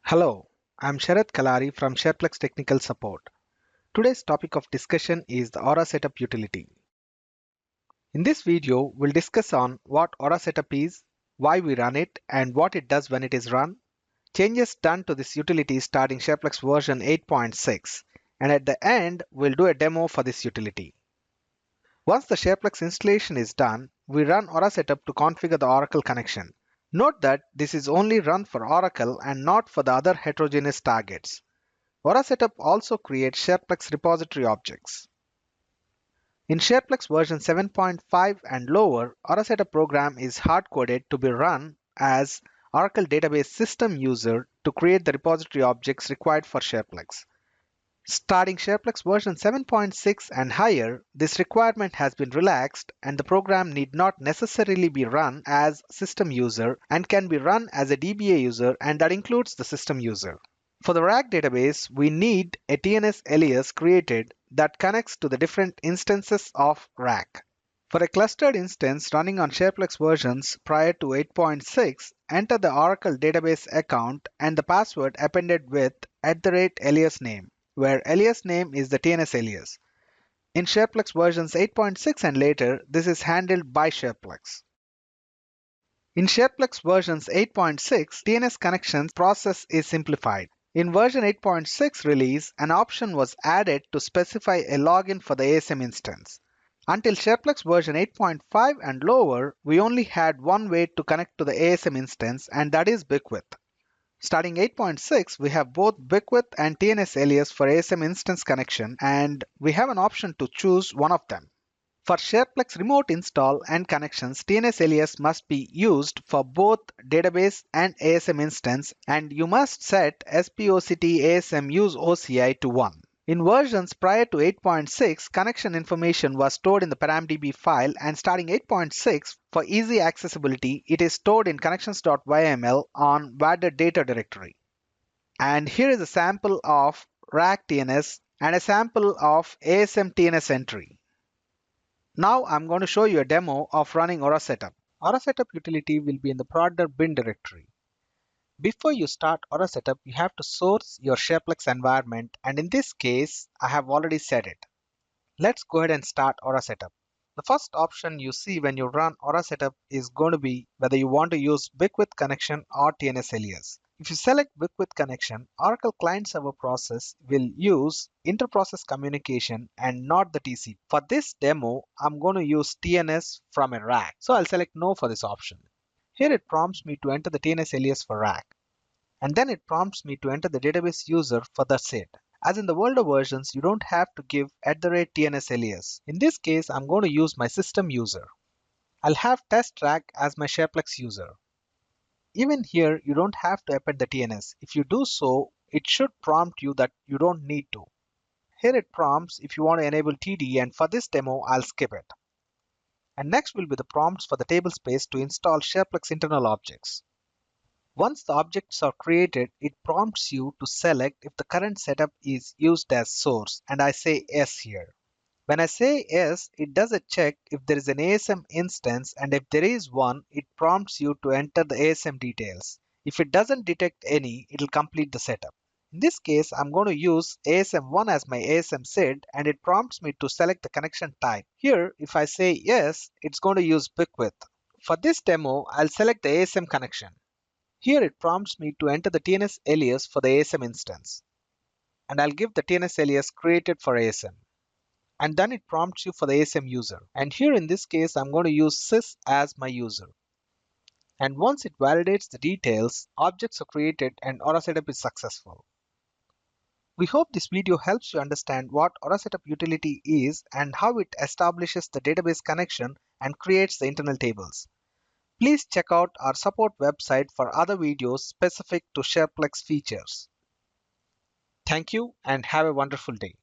Hello, I'm Sharath Kalari from SharePlex Technical Support. Today's topic of discussion is the Aura Setup utility. In this video, we'll discuss on what Aura Setup is, why we run it, and what it does when it is run, changes done to this utility starting SharePlex version 8.6, and at the end, we'll do a demo for this utility. Once the SharePlex installation is done, we run Aura Setup to configure the Oracle connection. Note that this is only run for Oracle and not for the other heterogeneous targets. Aura Setup also creates SharePlex repository objects. In SharePlex version 7.5 and lower, Aura Setup program is hard-coded to be run as Oracle Database System User to create the repository objects required for SharePlex. Starting SharePlex version 7.6 and higher, this requirement has been relaxed and the program need not necessarily be run as system user and can be run as a DBA user, and that includes the system user. For the RAG database, we need a TNS alias created that connects to the different instances of RAG. For a clustered instance running on SharePlex versions prior to 8.6, enter the Oracle database account and the password appended with @alias name, where alias name is the TNS alias. In SharePlex versions 8.6 and later, this is handled by SharePlex. In SharePlex versions 8.6, TNS connections process is simplified. In version 8.6 release, an option was added to specify a login for the ASM instance. Until SharePlex version 8.5 and lower, we only had one way to connect to the ASM instance, and that is BigWith. Starting 8.6, we have both BigWith and TNS alias for ASM instance connection, and we have an option to choose one of them. For SharePlex remote install and connections, TNS alias must be used for both database and ASM instance, and you must set SPOCT ASM use OCI to 1. In versions prior to 8.6, connection information was stored in the paramdb file, and starting 8.6, for easy accessibility, it is stored in connections.yml on wadded data directory. And here is a sample of RAG TNS and a sample of ASM TNS entry. Now I'm going to show you a demo of running Aura Setup. Aura Setup utility will be in the product bin directory. Before you start Aura Setup, you have to source your SharePlex environment, and in this case, I have already set it. Let's go ahead and start Aura Setup. The first option you see when you run Aura Setup is going to be whether you want to use BigWith connection or TNS alias. If you select BigWith connection, Oracle Client Server Process will use inter-process communication and not the TCP. For this demo, I'm going to use TNS from a RAG. So I'll select no for this option. Here it prompts me to enter the TNS alias for RAG. And then it prompts me to enter the database user for the SID. As in the older versions, you don't have to give @TNS alias. In this case, I'm going to use my system user. I'll have test RAG as my SharePlex user. Even here, you don't have to append the TNS. If you do so, it should prompt you that you don't need to. Here it prompts if you want to enable TD, and for this demo, I'll skip it. And next will be the prompts for the table space to install SharePlex internal objects. Once the objects are created, it prompts you to select if the current setup is used as source, and I say yes here. When I say yes, it does a check if there is an ASM instance, and if there is one, it prompts you to enter the ASM details. If it doesn't detect any, it will complete the setup. In this case, I'm going to use ASM1 as my ASM SID, and it prompts me to select the connection type. Here, if I say yes, it's going to use BigWith. For this demo, I'll select the ASM connection. Here it prompts me to enter the TNS alias for the ASM instance. And I'll give the TNS alias created for ASM. And then it prompts you for the ASM user. And here in this case, I'm going to use sys as my user. And once it validates the details, objects are created and Aura Setup is successful. We hope this video helps you understand what Aura Setup utility is and how it establishes the database connection and creates the internal tables. Please check out our support website for other videos specific to SharePlex features. Thank you and have a wonderful day.